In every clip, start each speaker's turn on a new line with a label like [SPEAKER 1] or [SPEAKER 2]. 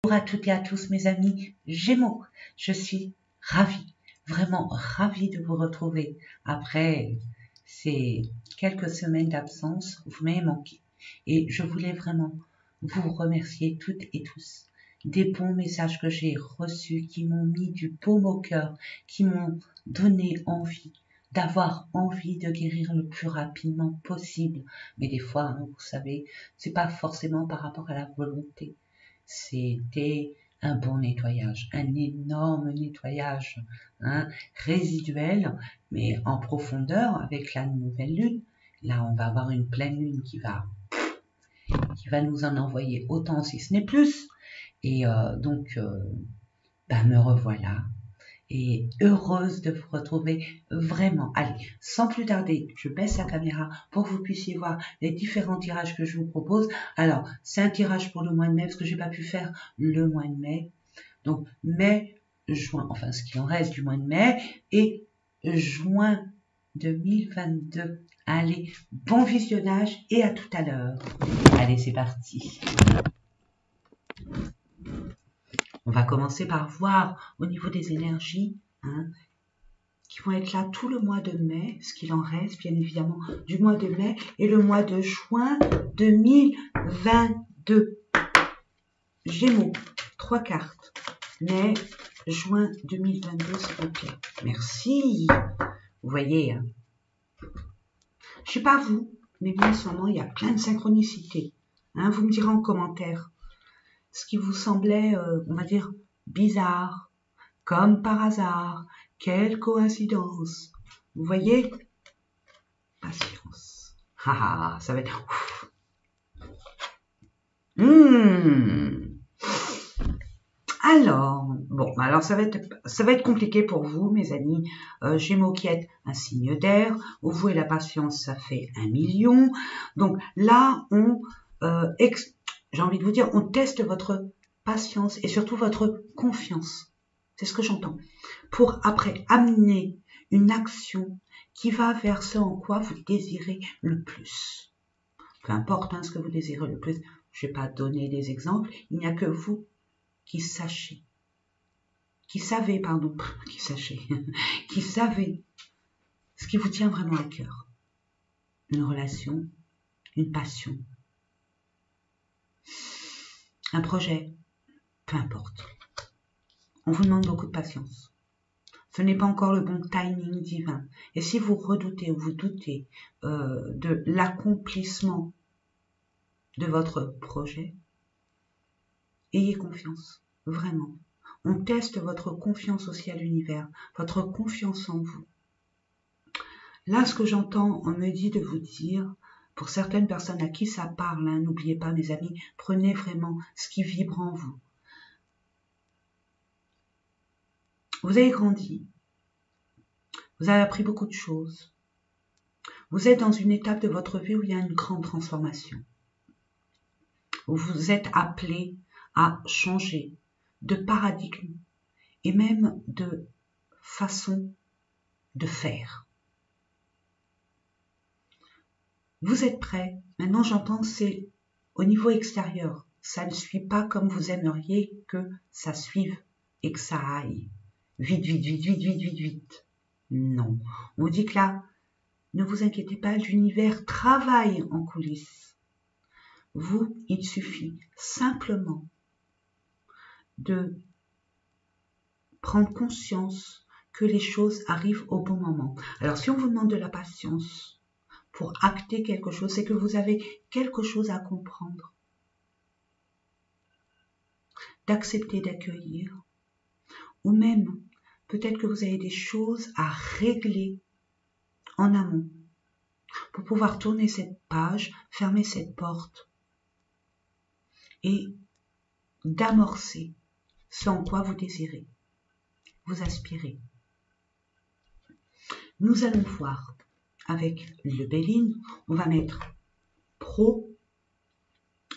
[SPEAKER 1] Bonjour à toutes et à tous mes amis Gémeaux. Je suis ravie, vraiment ravie de vous retrouver après ces quelques semaines d'absence. Vous m'avez manqué et je voulais vraiment vous remercier toutes et tous des bons messages que j'ai reçus qui m'ont mis du baume au cœur, qui m'ont donné envie d'avoir envie de guérir le plus rapidement possible. Mais des fois, vous savez, c'est pas forcément par rapport à la volonté. C'était un bon nettoyage, un énorme nettoyage résiduel, mais en profondeur avec la nouvelle lune. Là, on va avoir une pleine lune qui va nous en envoyer autant si ce n'est plus. Et me revoilà. Et heureuse de vous retrouver vraiment. Allez, sans plus tarder, je baisse la caméra pour que vous puissiez voir les différents tirages que je vous propose. Alors, c'est un tirage pour le mois de mai, parce que j'ai pas pu faire le mois de mai. Donc, mai, juin, enfin, ce qui en reste du mois de mai, et juin 2022. Allez, bon visionnage et à tout à l'heure. Allez, c'est parti. On va commencer par voir au niveau des énergies qui vont être là tout le mois de mai, ce qu'il en reste bien évidemment du mois de mai et le mois de juin 2022. Gémeaux, 3 cartes. Mai, juin 2022, s'il vous plaît. Merci. Vous voyez, je sais pas vous, mais bien en ce moment, il y a plein de synchronicités. Vous me direz en commentaire ce qui vous semblait, on va dire, bizarre, comme par hasard, quelle coïncidence. Vous voyez? Patience. Ça va être... Alors ça va être compliqué pour vous, mes amis Gémeaux qui êtes un signe d'air. Vous et la patience, ça fait 1 million. Donc là, j'ai envie de vous dire, on teste votre patience et surtout votre confiance. C'est ce que j'entends. Pour après amener une action qui va vers ce en quoi vous désirez le plus. Peu importe ce que vous désirez le plus. Je ne vais pas donner des exemples. Il n'y a que vous qui savez qui savez ce qui vous tient vraiment à cœur. Une relation, une passion, un projet, peu importe. On vous demande beaucoup de patience. Ce n'est pas encore le bon timing divin. Et si vous redoutez ou vous doutez de l'accomplissement de votre projet, ayez confiance, vraiment. On teste votre confiance aussi à l'univers, votre confiance en vous. Là, ce que j'entends, on me dit de vous dire, pour certaines personnes à qui ça parle, n'oubliez pas, mes amis, prenez vraiment ce qui vibre en vous. Vous avez grandi, vous avez appris beaucoup de choses. Vous êtes dans une étape de votre vie où il y a une grande transformation. Où vous êtes appelé à changer de paradigme et même de façon de faire. Vous êtes prêts. Maintenant, j'entends, c'est au niveau extérieur. Ça ne suit pas comme vous aimeriez que ça suive et que ça aille. Vite, vite, vite, vite, vite, vite, vite. Non. On vous dit que là, ne vous inquiétez pas, l'univers travaille en coulisses. Vous, il suffit simplement de prendre conscience que les choses arrivent au bon moment. Alors, si on vous demande de la patience pour acter quelque chose, c'est que vous avez quelque chose à comprendre, d'accepter, d'accueillir, ou même peut-être que vous avez des choses à régler en amont pour pouvoir tourner cette page, fermer cette porte et d'amorcer ce en quoi vous désirez, vous aspirez. Nous allons voir avec le Béline, on va mettre pro,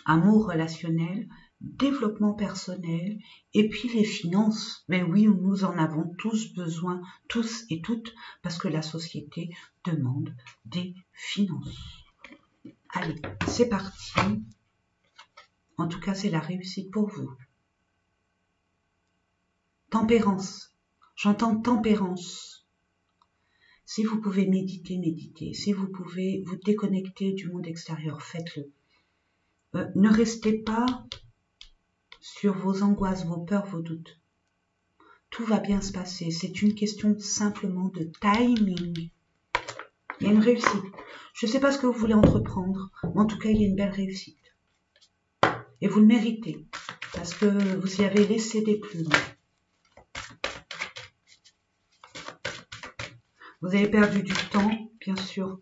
[SPEAKER 1] amour relationnel, développement personnel et puis les finances. Mais oui, nous en avons tous besoin, tous et toutes, parce que la société demande des finances. Allez, c'est parti. En tout cas, c'est la réussite pour vous. Tempérance. J'entends tempérance. Si vous pouvez méditer, méditez. Si vous pouvez vous déconnecter du monde extérieur, faites-le. Ne restez pas sur vos angoisses, vos peurs, vos doutes. Tout va bien se passer. C'est une question simplement de timing. Il y a une réussite. Je ne sais pas ce que vous voulez entreprendre, mais en tout cas, il y a une belle réussite. Et vous le méritez, parce que vous y avez laissé des plumes. Vous avez perdu du temps, bien sûr,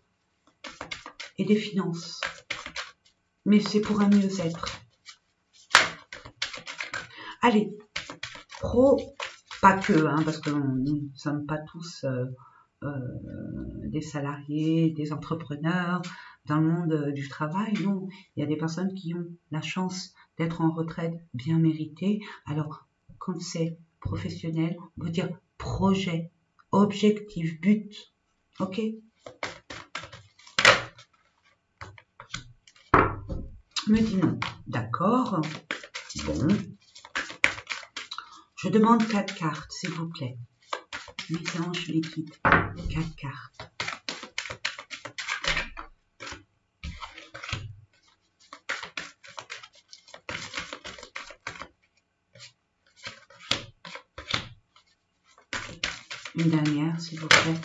[SPEAKER 1] et des finances. Mais c'est pour un mieux-être. Allez, pas que, hein, parce que nous ne sommes pas tous des salariés, des entrepreneurs dans le monde du travail. Non, il y a des personnes qui ont la chance d'être en retraite bien méritée. Alors, quand c'est professionnel, on peut dire projet, objectif, but. Ok? Me dit non. D'accord. Bon. Je demande 4 cartes, s'il vous plaît. Mes anges, mes guides. 4 cartes. Une dernière, s'il vous plaît.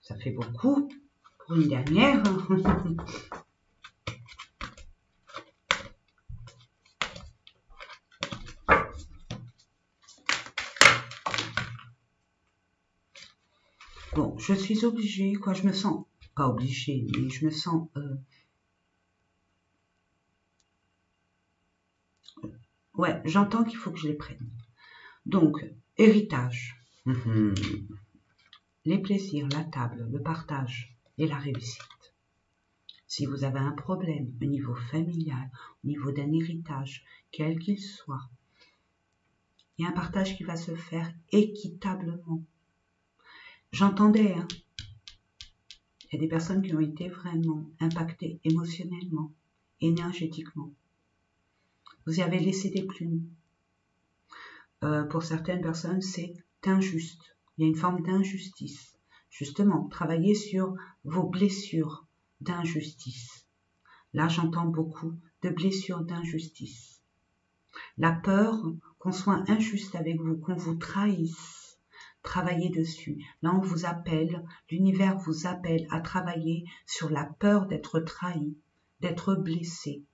[SPEAKER 1] Ça fait beaucoup pour une dernière. Bon, je suis obligée, quoi, je me sens, pas obligée, mais je me sens, ouais, j'entends qu'il faut que je les prenne. Donc, héritage, les plaisirs, la table, le partage et la réussite. Si vous avez un problème au niveau familial, au niveau d'un héritage, quel qu'il soit, il y a un partage qui va se faire équitablement. J'entendais, hein, il y a des personnes qui ont été vraiment impactées émotionnellement, énergétiquement. Vous y avez laissé des plumes. Pour certaines personnes, c'est injuste. Il y a une forme d'injustice. Justement, travaillez sur vos blessures d'injustice. Là, j'entends beaucoup de blessures d'injustice. La peur qu'on soit injuste avec vous, qu'on vous trahisse. Travaillez dessus. Là, on vous appelle, l'univers vous appelle à travailler sur la peur d'être trahi, d'être blessé.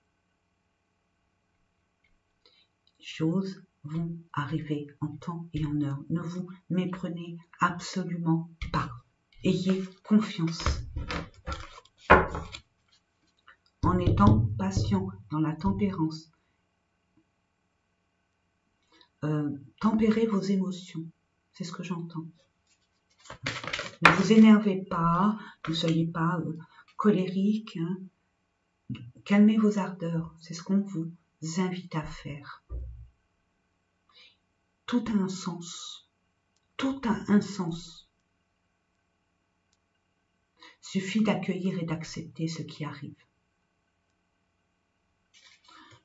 [SPEAKER 1] Choses vont arriver en temps et en heure. Ne vous méprenez absolument pas. Ayez confiance. En étant patient dans la tempérance. Tempérez vos émotions. C'est ce que j'entends. Ne vous énervez pas, ne soyez pas colérique. Hein. Calmez vos ardeurs. C'est ce qu'on vous invite à faire. Tout a un sens. Tout a un sens. Suffit d'accueillir et d'accepter ce qui arrive.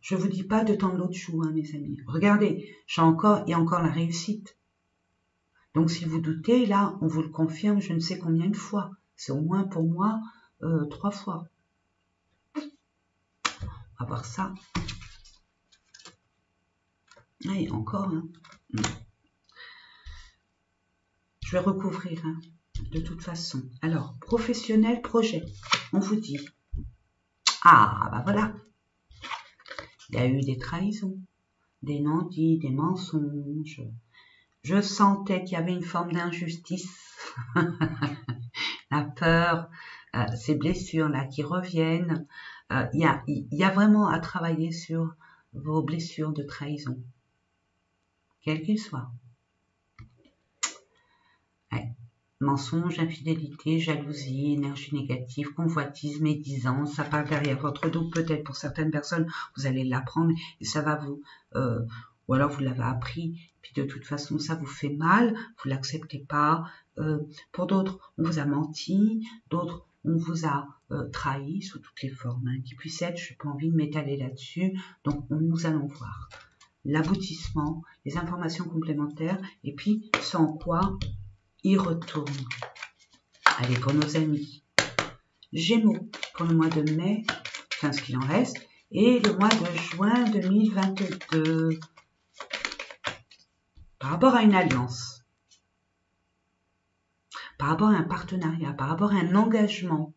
[SPEAKER 1] Je ne vous dis pas de tendre l'autre joue, hein, mes amis. Regardez, il y a encore la réussite. Donc, si vous doutez, là, on vous le confirme je ne sais combien de fois. C'est au moins pour moi 3 fois. On va voir ça. Oui, encore. Hein. Je vais recouvrir, hein, de toute façon. Alors, professionnel, projet. On vous dit. Ah, bah voilà. Il y a eu des trahisons, des non-dits, des mensonges. Je sentais qu'il y avait une forme d'injustice. La peur, ces blessures-là qui reviennent. Il y a vraiment à travailler sur vos blessures de trahison, quelles qu'elles soient. Ouais. Mensonge, infidélité, jalousie, énergie négative, convoitise, médisance, ça parle derrière votre dos. Peut-être pour certaines personnes, vous allez l'apprendre et ça va vous... ou alors vous l'avez appris, puis de toute façon ça vous fait mal, vous l'acceptez pas. Pour d'autres, on vous a menti, d'autres, on vous a trahi sous toutes les formes, hein, qui puissent être, je n'ai pas envie de m'étaler là-dessus, donc nous allons voir. l'aboutissement, les informations complémentaires, et puis sans quoi il retourne. Allez, pour nos amis. Gémeaux, pour le mois de mai, enfin ce qu'il en reste, et le mois de juin 2022. Par rapport à une alliance, par rapport à un partenariat, par rapport à un engagement.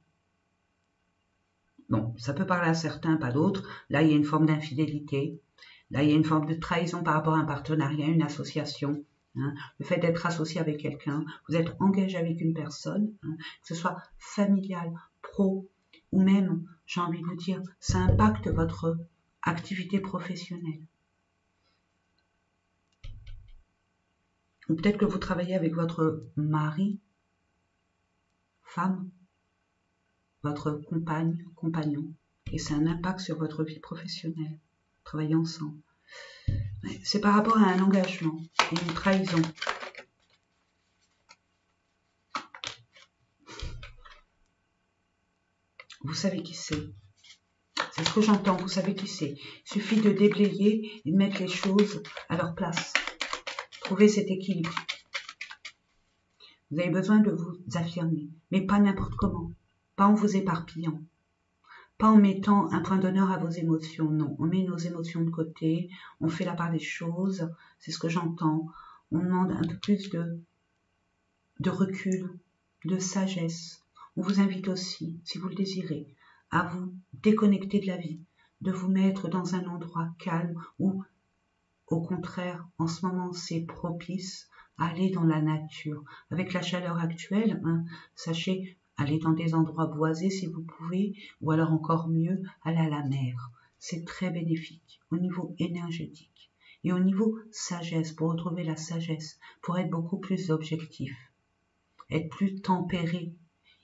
[SPEAKER 1] Bon, ça peut parler à certains, pas d'autres. Là, il y a une forme d'infidélité. Là, il y a une forme de trahison par rapport à un partenariat, une association. Hein. Le fait d'être associé avec quelqu'un, vous êtes engagé avec une personne, hein, que ce soit familial, pro, ou même, j'ai envie de vous dire, ça impacte votre activité professionnelle. Ou peut-être que vous travaillez avec votre mari, femme, votre compagne, compagnon, et c'est un impact sur votre vie professionnelle. Travailler ensemble. C'est par rapport à un engagement et une trahison. Vous savez qui c'est. C'est ce que j'entends, vous savez qui c'est. Il suffit de déblayer et de mettre les choses à leur place. Trouver cet équilibre. Vous avez besoin de vous affirmer, mais pas n'importe comment. Pas en vous éparpillant. Pas en mettant un point d'honneur à vos émotions, non. On met nos émotions de côté, on fait la part des choses, c'est ce que j'entends. On demande un peu plus de recul, de sagesse. On vous invite aussi, si vous le désirez, à vous déconnecter de la vie, de vous mettre dans un endroit calme où, au contraire, en ce moment, c'est propice à aller dans la nature. Avec la chaleur actuelle, hein, sachez, allez dans des endroits boisés si vous pouvez, ou alors encore mieux, aller à la mer. C'est très bénéfique au niveau énergétique et au niveau sagesse, pour retrouver la sagesse, pour être beaucoup plus objectif, être plus tempéré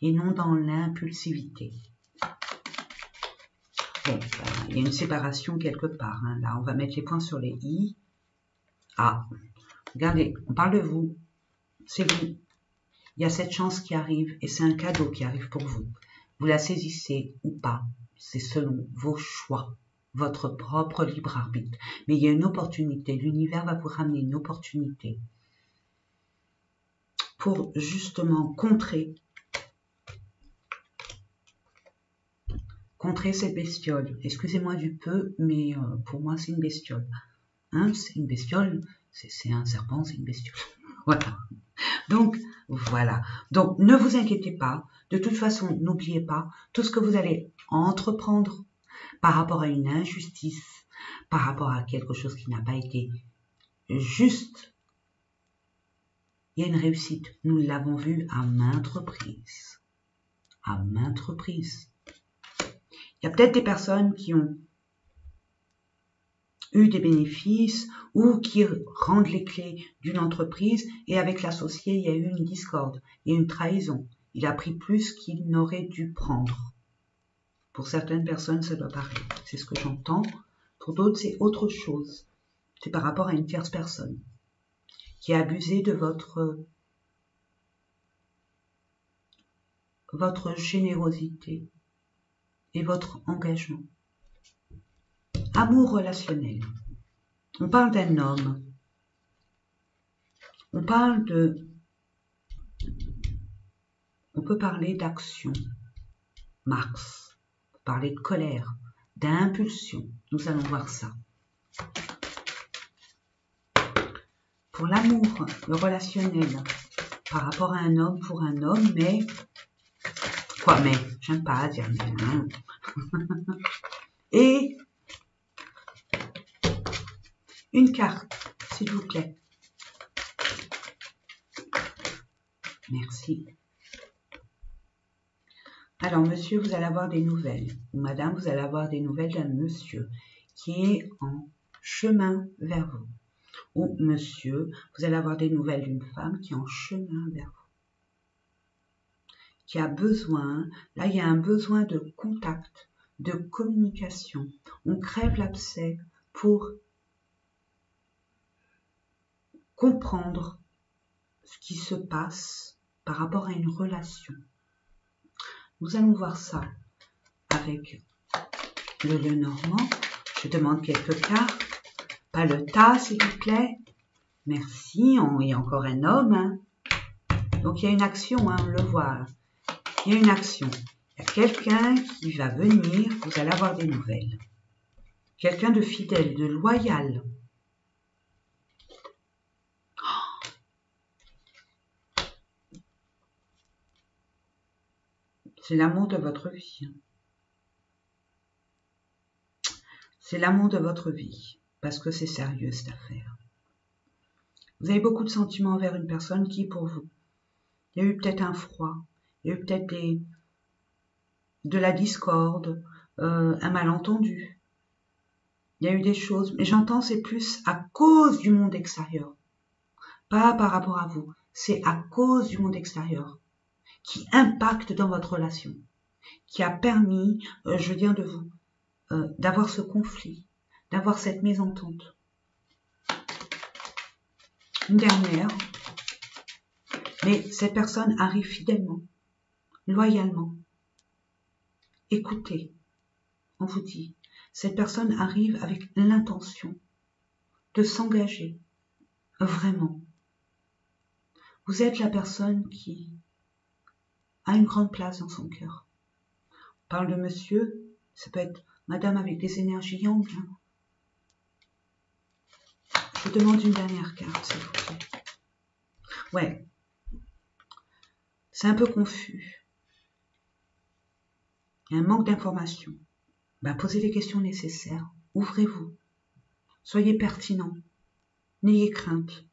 [SPEAKER 1] et non dans l'impulsivité. Bon, il y a une séparation quelque part. Hein. Là, on va mettre les points sur les i. Ah, regardez, on parle de vous. C'est vous. Il y a cette chance qui arrive et c'est un cadeau qui arrive pour vous. Vous la saisissez ou pas. C'est selon vos choix, votre propre libre arbitre. Mais il y a une opportunité. L'univers va vous ramener une opportunité pour justement contrer cette bestiole. Excusez-moi du peu, mais pour moi, c'est une bestiole. Hein, c'est une bestiole, c'est un serpent, c'est une bestiole. Voilà. Donc, voilà. Donc, ne vous inquiétez pas. De toute façon, n'oubliez pas, tout ce que vous allez entreprendre par rapport à une injustice, par rapport à quelque chose qui n'a pas été juste, il y a une réussite. Nous l'avons vu à maintes reprises. À maintes reprises. Il y a peut-être des personnes qui ont eu des bénéfices ou qui rendent les clés d'une entreprise et avec l'associé, il y a eu une discorde, il y a une trahison. Il a pris plus qu'il n'aurait dû prendre. Pour certaines personnes, ça doit paraître. C'est ce que j'entends. Pour d'autres, c'est autre chose. C'est par rapport à une tierce personne qui a abusé de votre générosité et votre engagement. Amour relationnel. On parle d'un homme. On peut parler d'action. Mars. On peut parler de colère, d'impulsion. Nous allons voir ça. Pour l'amour, le relationnel, par rapport à un homme, pour un homme, mais... Quoi, mais? J'aime pas dire mais. Hein. Et une carte, s'il vous plaît. Merci. Alors, monsieur, vous allez avoir des nouvelles. Ou madame, vous allez avoir des nouvelles d'un monsieur qui est en chemin vers vous. Ou monsieur, vous allez avoir des nouvelles d'une femme qui est en chemin vers vous. Qui a besoin, là, il y a un besoin de contact, de communication. On crève l'abcès pour comprendre ce qui se passe par rapport à une relation. Nous allons voir ça avec le Lenormand. Je demande quelques cartes Pas le tas, s'il vous plaît. Merci. Il y a encore un homme. Hein. Donc, il y a une action, hein, on le voit. Il y a une action. Il y a quelqu'un qui va venir. Vous allez avoir des nouvelles. Quelqu'un de fidèle, de loyal. C'est l'amour de votre vie. C'est l'amour de votre vie. Parce que c'est sérieux, cette affaire. Vous avez beaucoup de sentiments envers une personne qui, pour vous, il y a eu peut-être un froid. Il y a eu peut-être de la discorde, un malentendu. Il y a eu des choses, mais j'entends c'est plus à cause du monde extérieur. Pas par rapport à vous. C'est à cause du monde extérieur qui impacte dans votre relation, qui a permis, je veux dire de vous, d'avoir ce conflit, d'avoir cette mésentente. Une dernière, mais cette personne arrive fidèlement, loyalement. Écoutez, on vous dit, cette personne arrive avec l'intention de s'engager, vraiment. Vous êtes la personne qui a une grande place dans son cœur. On parle de monsieur, ça peut être madame avec des énergies yang. Je vous demande une dernière carte, s'il vous plaît. Ouais, c'est un peu confus. Il y a un manque d'informations. Ben, posez les questions nécessaires. Ouvrez-vous. Soyez pertinent. N'ayez crainte.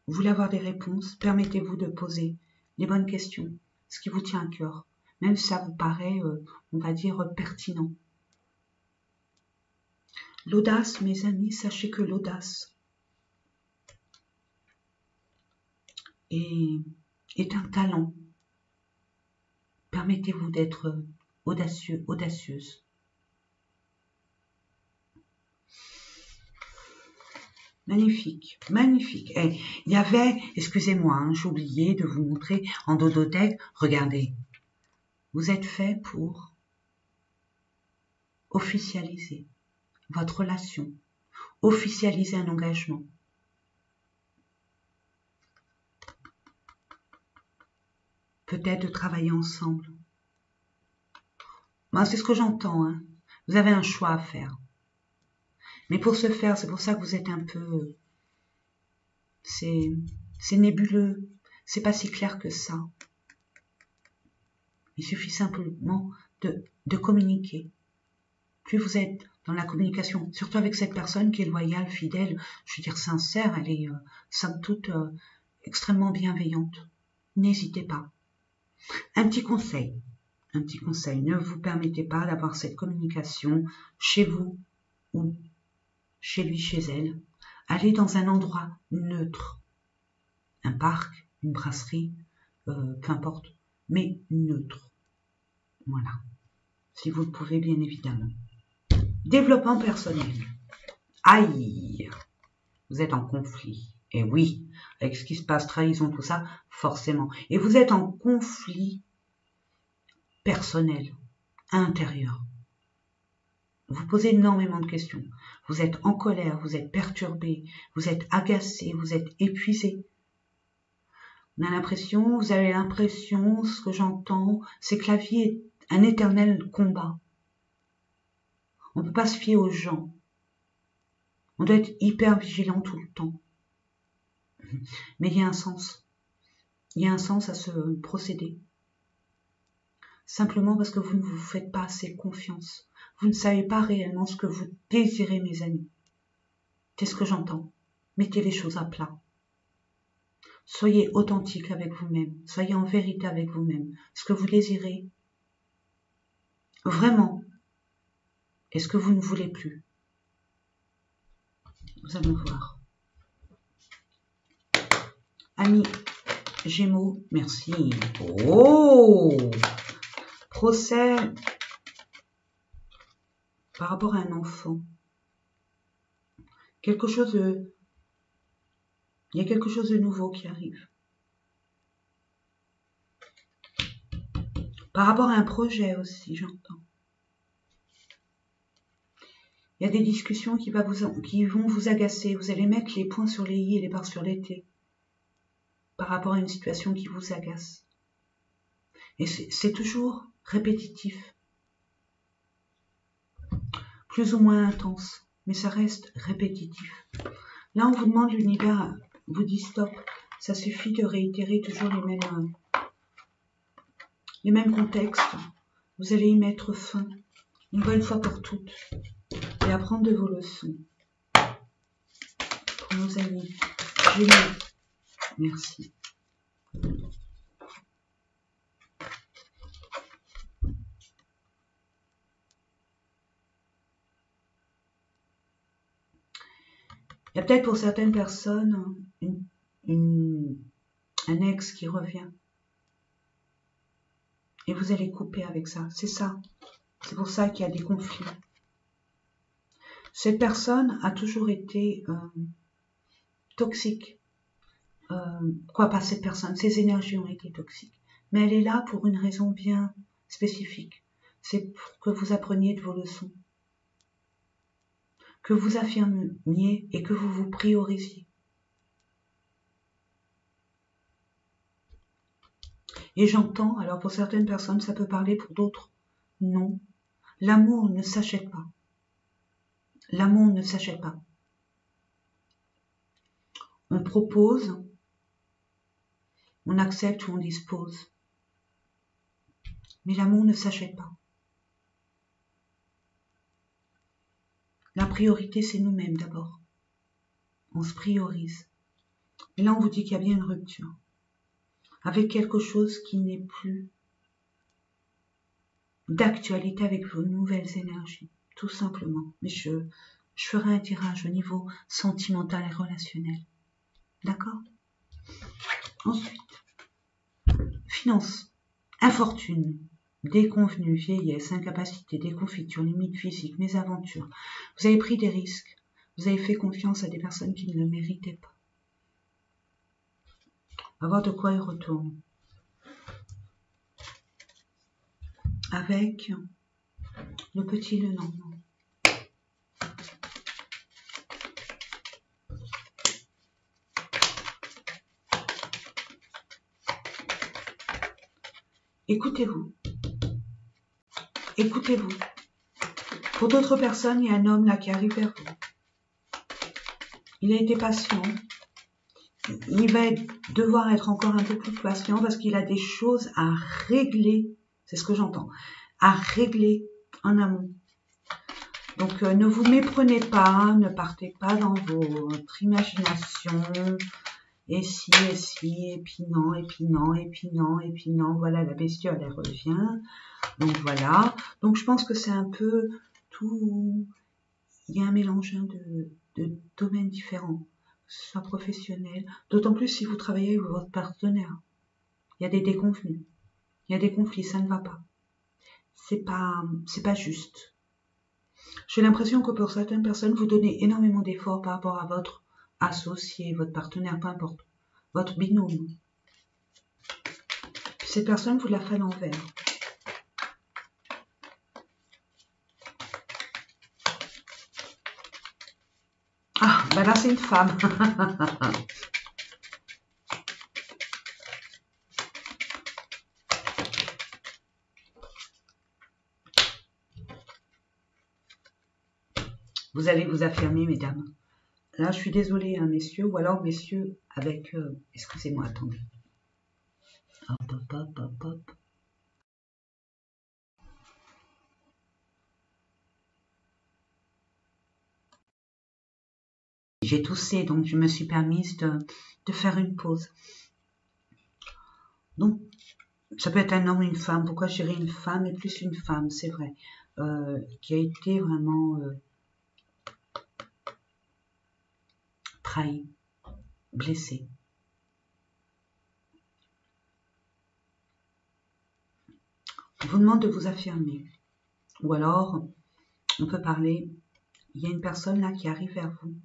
[SPEAKER 1] Vous voulez avoir des réponses, permettez-vous de poser les bonnes questions, ce qui vous tient à cœur, même si ça vous paraît, on va dire, pertinent. L'audace, mes amis, sachez que l'audace est un talent. Permettez-vous d'être audacieux, audacieuse. Magnifique, magnifique. Et il y avait, excusez-moi, hein, j'ai oublié de vous montrer en dodothèque, regardez. Vous êtes fait pour officialiser votre relation, officialiser un engagement. Peut-être de travailler ensemble. Moi, c'est ce que j'entends. Hein. Vous avez un choix à faire. Mais pour ce faire, c'est pour ça que vous êtes un peu... C'est nébuleux. C'est pas si clair que ça. Il suffit simplement de communiquer. Plus vous êtes dans la communication, surtout avec cette personne qui est loyale, fidèle, je veux dire sincère, elle est somme toute extrêmement bienveillante. N'hésitez pas. Un petit conseil, ne vous permettez pas d'avoir cette communication chez vous ou chez lui, chez elle. Allez dans un endroit neutre, un parc, une brasserie, peu importe, mais neutre. Voilà, si vous le pouvez bien évidemment. Développement personnel. Aïe, vous êtes en conflit. Et oui, avec ce qui se passe, trahison, tout ça, forcément. Et vous êtes en conflit personnel, intérieur. Vous posez énormément de questions. Vous êtes en colère, vous êtes perturbé, vous êtes agacé, vous êtes épuisé. Vous avez l'impression, ce que j'entends, c'est que la vie est un éternel combat. On ne peut pas se fier aux gens. On doit être hyper vigilant tout le temps. Mais il y a un sens. Il y a un sens à ce procédé. Simplement parce que vous ne vous faites pas assez confiance. Vous ne savez pas réellement ce que vous désirez, mes amis. C'est ce que j'entends. Mettez les choses à plat. Soyez authentique avec vous-même. Soyez en vérité avec vous-même. Ce que vous désirez, vraiment, est ce que vous ne voulez plus. Nous allons voir. Amis Gémeaux, merci. Oh! Procès par rapport à un enfant. Il y a quelque chose de nouveau qui arrive. Par rapport à un projet aussi, j'entends.
[SPEAKER 2] Il y a des discussions qui vont vous agacer. Vous allez mettre les points sur les i et les barres sur les t par rapport à une situation qui vous agace. Et c'est toujours répétitif. Plus ou moins intense, mais ça reste répétitif. Là, on vous demande, l'univers vous dit stop. Ça suffit de réitérer toujours les mêmes contextes. Vous allez y mettre fin, une bonne fois pour toutes, et apprendre de vos leçons. Pour nos amis Gémeaux, merci. Il y a peut-être pour certaines personnes un ex qui revient. Et vous allez couper avec ça. C'est ça. C'est pour ça qu'il y a des conflits. Cette personne a toujours été toxique. Pas cette personne, ces énergies ont été toxiques. Mais elle est là pour une raison bien spécifique. C'est pour que vous appreniez de vos leçons. Que vous affirmiez et que vous vous priorisiez. Et j'entends, alors pour certaines personnes, ça peut parler, pour d'autres, non. L'amour ne s'achète pas. L'amour ne s'achète pas. On propose, on accepte ou on dispose. Mais l'amour ne s'achète pas. La priorité, c'est nous-mêmes d'abord. On se priorise. Et là, on vous dit qu'il y a bien une rupture. Avec quelque chose qui n'est plus d'actualité avec vos nouvelles énergies. Tout simplement. Mais je ferai un tirage au niveau sentimental et relationnel. D'accord? Ensuite, finance, infortune, déconvenue, vieillesse, incapacité, déconfiture, limite physique, mésaventures. Vous avez pris des risques. Vous avez fait confiance à des personnes qui ne le méritaient pas. On va voir de quoi il retourne. Avec le petit Lenormand. Écoutez-vous. Écoutez-vous. Pour d'autres personnes, il y a un homme là qui arrive vers vous. Il a été patient. Il va devoir être encore un peu plus patient parce qu'il a des choses à régler. C'est ce que j'entends. À régler en amont. Donc ne vous méprenez pas, ne partez pas dans votre imagination. Et si, et puis non, et puis non, et puis non, et puis non. Voilà, la bestiole, elle revient. Donc voilà. Donc je pense que c'est un peu tout. Il y a un mélange de domaines différents, que ce soit professionnel. D'autant plus si vous travaillez avec votre partenaire. Il y a des déconvenus. Il y a des conflits, ça ne va pas. C'est pas juste. J'ai l'impression que pour certaines personnes, vous donnez énormément d'efforts par rapport à votre associé, votre partenaire, peu importe, votre binôme. Puis cette personne, vous la faites à l'envers. Ah, ben là, c'est une femme. Vous allez vous affirmer, mesdames. Là, je suis désolée, hein, messieurs, ou alors messieurs avec... excusez-moi, attendez. Hop, hop, hop, hop, hop. J'ai toussé, donc je me suis permise de faire une pause. Donc, ça peut être un homme ou une femme. Pourquoi je dirais une femme et plus une femme, c'est vrai. Qui a été vraiment trahi, blessé. On vous demande de vous affirmer. Ou alors, on peut parler, il y a une personne là qui arrive vers vous.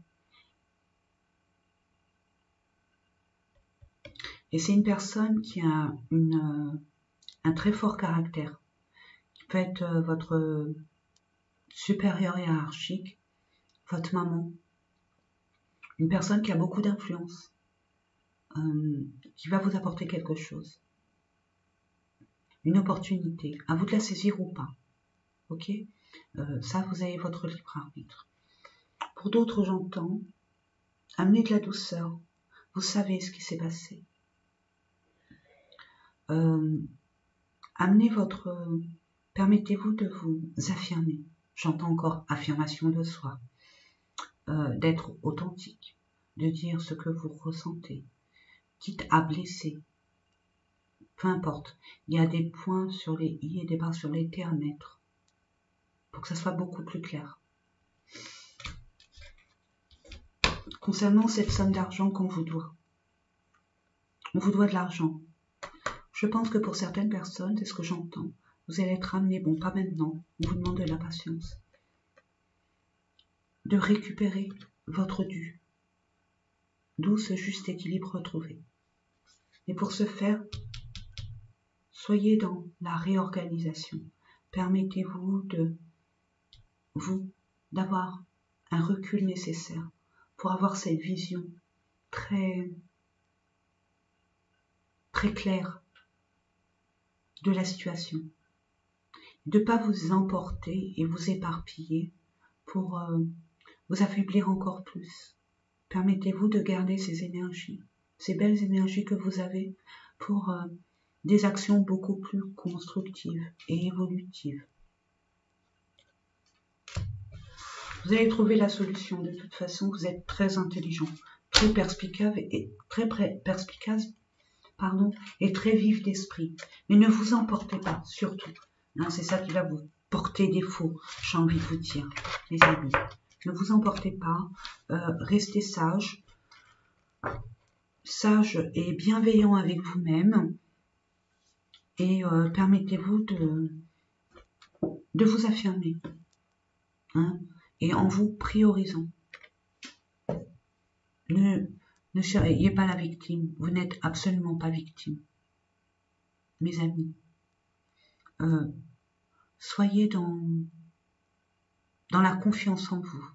[SPEAKER 2] Et c'est une personne qui a un très fort caractère, qui peut être votre supérieur hiérarchique, votre maman, une personne qui a beaucoup d'influence, qui va vous apporter quelque chose, une opportunité, à vous de la saisir ou pas, ok? Ça, vous avez votre libre arbitre. Pour d'autres, j'entends, amenez de la douceur, vous savez ce qui s'est passé. Amenez permettez-vous de vous affirmer. J'entends encore affirmation de soi, d'être authentique, de dire ce que vous ressentez, quitte à blesser. Peu importe, il y a des points sur les i et des barres sur les t à mettre pour que ça soit beaucoup plus clair. Concernant cette somme d'argent qu'on vous doit, on vous doit de l'argent. Je pense que pour certaines personnes, c'est ce que j'entends, vous allez être amené, bon pas maintenant, on vous demande de la patience, de récupérer votre dû, d'où ce juste équilibre retrouvé. Et pour ce faire, soyez dans la réorganisation. Permettez-vous d'avoir un recul nécessaire pour avoir cette vision très claire de la situation. De ne pas vous emporter et vous éparpiller pour vous affaiblir encore plus. Permettez-vous de garder ces énergies, ces belles énergies que vous avez pour des actions beaucoup plus constructives et évolutives. Vous allez trouver la solution. De toute façon, vous êtes très intelligent, très perspicace et très vif d'esprit. Mais ne vous emportez pas, surtout. Hein, c'est ça qui va vous porter défaut, j'ai envie de vous dire, les amis. Ne vous emportez pas, restez sage et bienveillant avec vous-même. Et permettez-vous de vous affirmer. Hein, et en vous priorisant. Ne soyez pas la victime. Vous n'êtes absolument pas victime. Mes amis. Soyez dans la confiance en vous.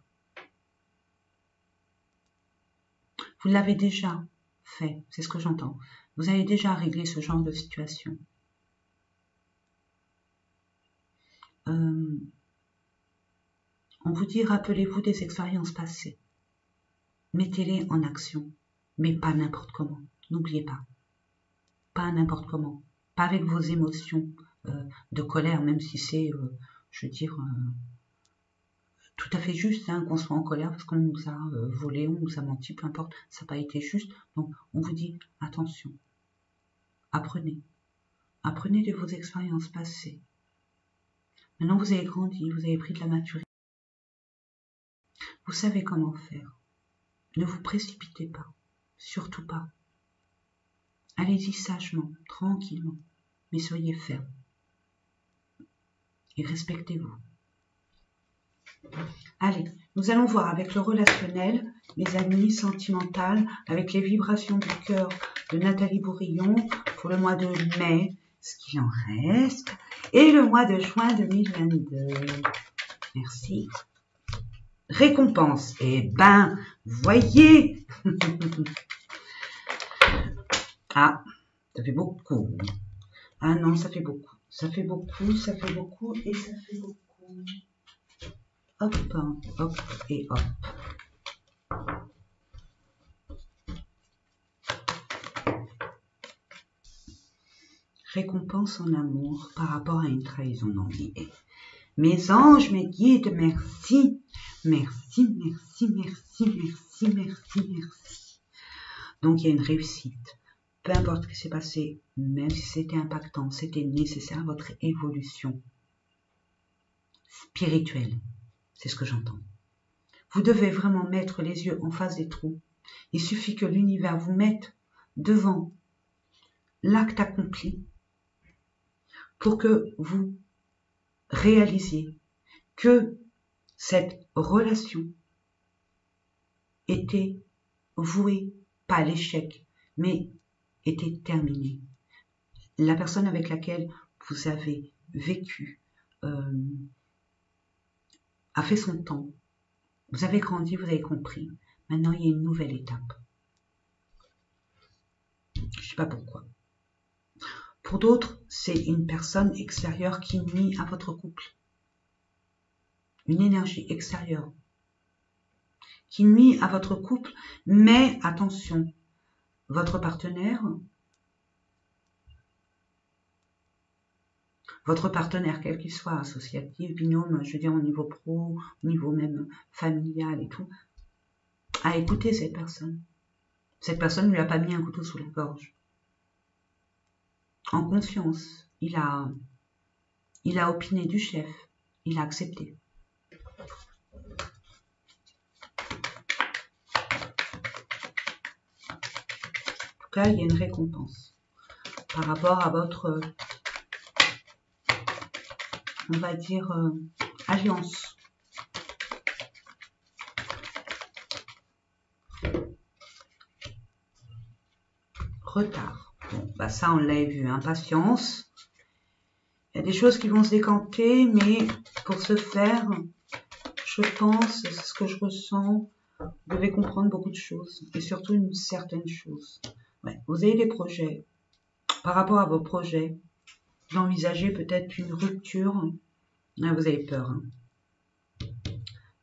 [SPEAKER 2] Vous l'avez déjà fait, c'est ce que j'entends. Vous avez déjà réglé ce genre de situation. On vous dit, rappelez-vous des expériences passées. Mettez-les en action, mais pas n'importe comment. N'oubliez pas. Pas n'importe comment. Pas avec vos émotions de colère, même si c'est, je veux dire, tout à fait juste hein, qu'on soit en colère parce qu'on nous a volé, on nous a menti, peu importe, ça n'a pas été juste. Donc, on vous dit, attention, apprenez. Apprenez de vos expériences passées. Maintenant, vous avez grandi, vous avez pris de la maturité. Vous savez comment faire. Ne vous précipitez pas, surtout pas. Allez-y sagement, tranquillement, mais soyez ferme. Et respectez-vous. Allez, nous allons voir avec le relationnel, mes amis, sentimental, avec les vibrations du cœur de Nathalie Bourillon pour le mois de mai, ce qu'il en reste, et le mois de juin 2022. Merci. Récompense. Eh ben, voyez. Ah, ça fait beaucoup. Ah non, ça fait beaucoup. Ça fait beaucoup, ça fait beaucoup et ça fait beaucoup. Hop, hop et hop. Récompense en amour par rapport à une trahison non liée. Mes anges, mes guides, merci. Merci, merci, merci, merci, merci, merci. Donc, il y a une réussite. Peu importe ce qui s'est passé, même si c'était impactant, c'était nécessaire à votre évolution spirituelle. C'est ce que j'entends. Vous devez vraiment mettre les yeux en face des trous. Il suffit que l'univers vous mette devant l'acte accompli pour que vous réalisiez que cette relation était vouée, pas à l'échec, mais était terminée. La personne avec laquelle vous avez vécu a fait son temps, Vous avez grandi, vous avez compris. Maintenant, il y a une nouvelle étape. Je ne sais pas pourquoi. Pour d'autres, c'est une personne extérieure qui nuit à votre couple. Une énergie extérieure qui nuit à votre couple, mais attention, votre partenaire, quel qu'il soit, associatif, binôme, je veux dire au niveau pro, au niveau même familial et tout, a écouté cette personne. Cette personne ne lui a pas mis un couteau sous la gorge. En conscience, il a opiné du chef, il a accepté. En tout cas, il y a une récompense par rapport à votre, on va dire, alliance. Retard. Bon, bah ça, on l'a vu, impatience. Il y a des choses qui vont se décanter, mais pour ce faire, je pense, c'est ce que je ressens, vous devez comprendre beaucoup de choses, et surtout une certaine chose. Ouais, vous avez des projets. Par rapport à vos projets, vous envisagez peut-être une rupture. Là, vous avez peur. Hein.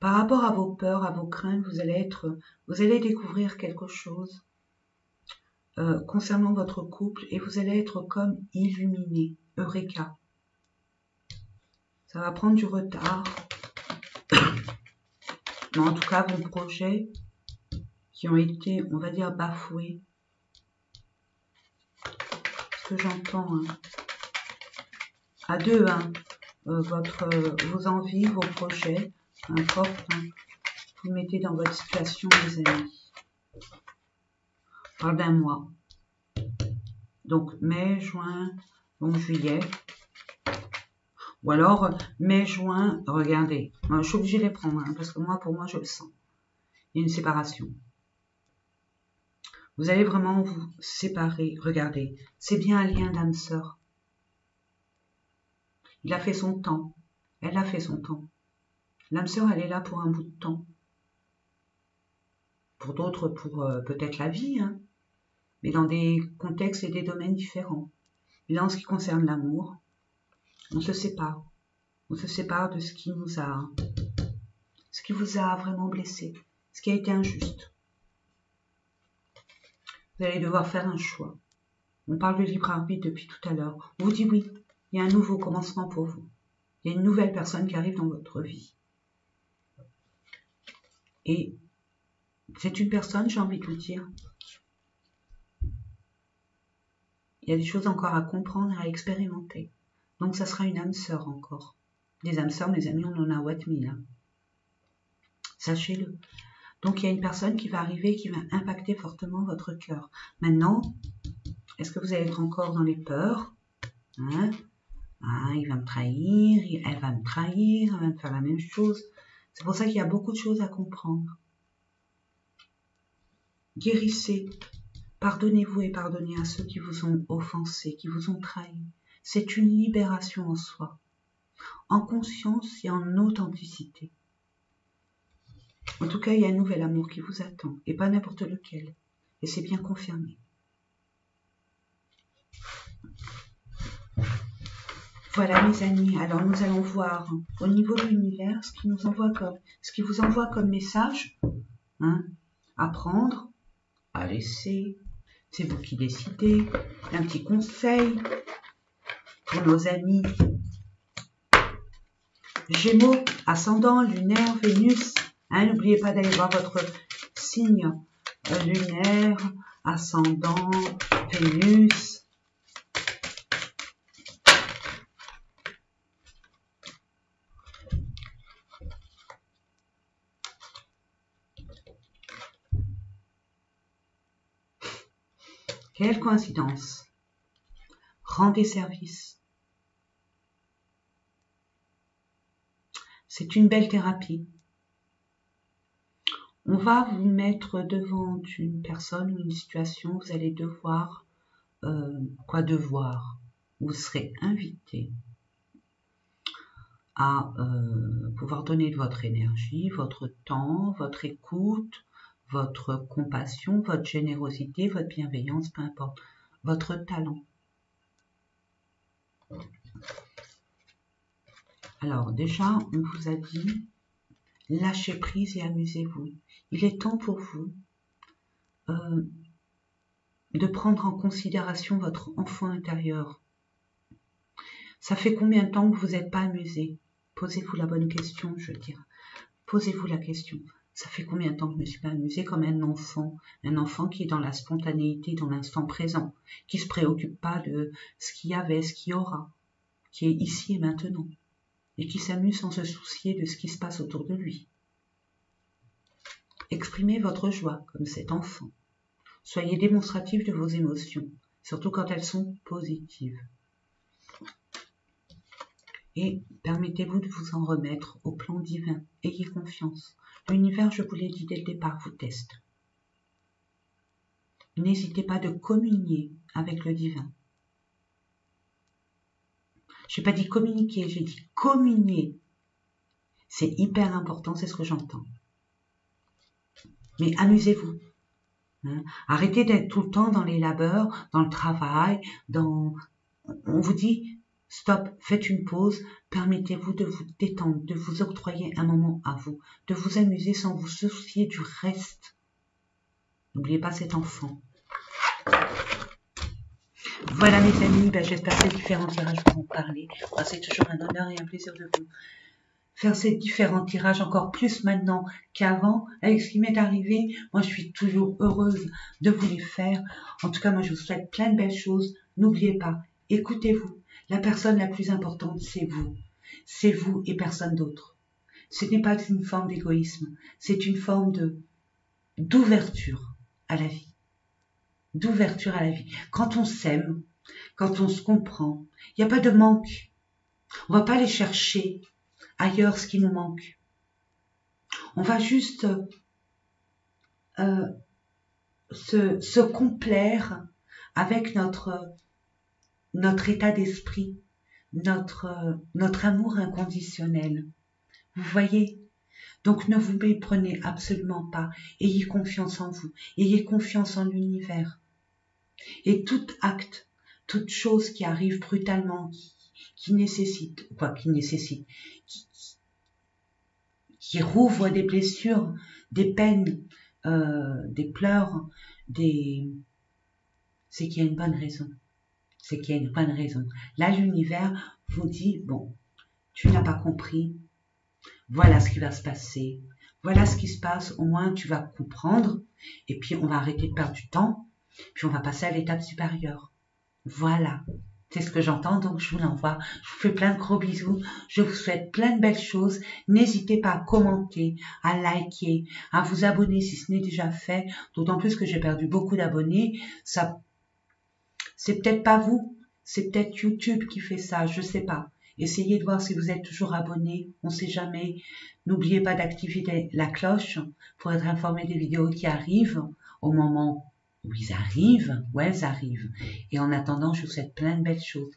[SPEAKER 2] Par rapport à vos peurs, à vos craintes, vous allez découvrir quelque chose concernant votre couple et vous allez être comme illuminé. Eureka. Ça va prendre du retard. Mais en tout cas, vos projets qui ont été, on va dire, bafoués. Ce que j'entends, hein. À deux, hein, vos envies, vos projets, peu importe, hein, vous mettez dans votre situation, les amis. On parle d'un mois. Donc, mai, juin, donc juillet. Ou alors, mai, juin, regardez. Je suis obligée de les prendre, hein, parce que moi, pour moi, je le sens. Il y a une séparation. Vous allez vraiment vous séparer. Regardez, c'est bien un lien d'âme sœur. Il a fait son temps. Elle a fait son temps. L'âme sœur, elle est là pour un bout de temps. Pour d'autres, pour peut-être la vie, hein, mais dans des contextes et des domaines différents. Et là, en ce qui concerne l'amour, on se sépare. On se sépare de ce qui vous a vraiment blessé, ce qui a été injuste. Vous allez devoir faire un choix. On parle de libre arbitre depuis tout à l'heure. On vous dit oui, il y a un nouveau commencement pour vous. Il y a une nouvelle personne qui arrive dans votre vie. Et c'est une personne, j'ai envie de vous dire, il y a des choses encore à comprendre et à expérimenter. Donc ça sera une âme sœur encore. Des âmes sœurs, mes amis, on en a what mille. Hein. Sachez-le. Donc il y a une personne qui va arriver qui va impacter fortement votre cœur. Maintenant, est-ce que vous allez être encore dans les peurs, hein? Ah, il va me trahir, elle va me trahir, elle va me faire la même chose. C'est pour ça qu'il y a beaucoup de choses à comprendre. Guérissez, pardonnez-vous et pardonnez à ceux qui vous ont offensé, qui vous ont trahi. C'est une libération en soi, en conscience et en authenticité. En tout cas, il y a un nouvel amour qui vous attend, et pas n'importe lequel. Et c'est bien confirmé. Voilà mes amis, alors nous allons voir au niveau de l'univers ce qui vous envoie comme message, hein, à prendre, à laisser. C'est vous qui décidez. Un petit conseil pour nos amis Gémeaux, ascendant, lunaire, Vénus. Hein, n'oubliez pas d'aller voir votre signe lunaire, ascendant, Vénus. Quelle coïncidence. Rendez service. C'est une belle thérapie. On va vous mettre devant une personne ou une situation, vous allez devoir, vous serez invité
[SPEAKER 1] à pouvoir donner de votre énergie, votre temps, votre écoute, votre compassion, votre générosité, votre bienveillance, peu importe, votre talent. Alors déjà, on vous a dit, lâchez prise et amusez-vous. Il est temps pour vous de prendre en considération votre enfant intérieur. Ça fait combien de temps que vous n'êtes pas amusé? Posez-vous la bonne question, je veux dire. Posez-vous la question. Ça fait combien de temps que je ne me suis pas amusée comme un enfant qui est dans la spontanéité, dans l'instant présent, qui ne se préoccupe pas de ce qu'il y avait, ce qu'il y aura, qui est ici et maintenant, et qui s'amuse sans se soucier de ce qui se passe autour de lui. Exprimez votre joie comme cet enfant. Soyez démonstratif de vos émotions, surtout quand elles sont positives. Et permettez-vous de vous en remettre au plan divin. Ayez confiance. L'univers, je vous l'ai dit dès le départ, vous teste. N'hésitez pas de communier avec le divin. Je n'ai pas dit communiquer, j'ai dit communier. C'est hyper important, c'est ce que j'entends. Mais amusez-vous. Arrêtez d'être tout le temps dans les labeurs, dans le travail, On vous dit, stop, faites une pause, permettez-vous de vous détendre, de vous octroyer un moment à vous, de vous amuser sans vous soucier du reste. N'oubliez pas cet enfant. Voilà mes amis, j'espère que ces différents tirages vont vous parler. C'est toujours un honneur et un plaisir de vous faire ces différents tirages encore plus maintenant qu'avant. Avec ce qui m'est arrivé, moi je suis toujours heureuse de vous les faire. En tout cas, moi je vous souhaite plein de belles choses. N'oubliez pas, écoutez-vous. La personne la plus importante, c'est vous. C'est vous et personne d'autre. Ce n'est pas une forme d'égoïsme, c'est une forme d'ouverture à la vie. D'ouverture à la vie. Quand on s'aime, quand on se comprend, il n'y a pas de manque. On ne va pas aller chercher ailleurs ce qui nous manque. On va juste se complaire avec notre état d'esprit, notre amour inconditionnel. Vous voyez? Donc ne vous méprenez absolument pas. Ayez confiance en vous. Ayez confiance en l'univers. Et tout acte, toute chose qui arrive brutalement, qui rouvre des blessures, des peines, des pleurs, c'est qu'il y a une bonne raison. C'est qu'il y a une bonne raison. Là, l'univers vous dit, bon, tu n'as pas compris, voilà ce qui va se passer, voilà ce qui se passe, au moins tu vas comprendre, et puis on va arrêter de perdre du temps, puis on va passer à l'étape supérieure. Voilà, c'est ce que j'entends, donc je vous l'envoie. Je vous fais plein de gros bisous, je vous souhaite plein de belles choses. N'hésitez pas à commenter, à liker, à vous abonner si ce n'est déjà fait, d'autant plus que j'ai perdu beaucoup d'abonnés. Ça, c'est peut-être pas vous, c'est peut-être YouTube qui fait ça, je sais pas. Essayez de voir si vous êtes toujours abonné, on sait jamais. N'oubliez pas d'activer la cloche pour être informé des vidéos qui arrivent au moment où ils arrivent, où elles arrivent. Et en attendant, je vous souhaite plein de belles choses.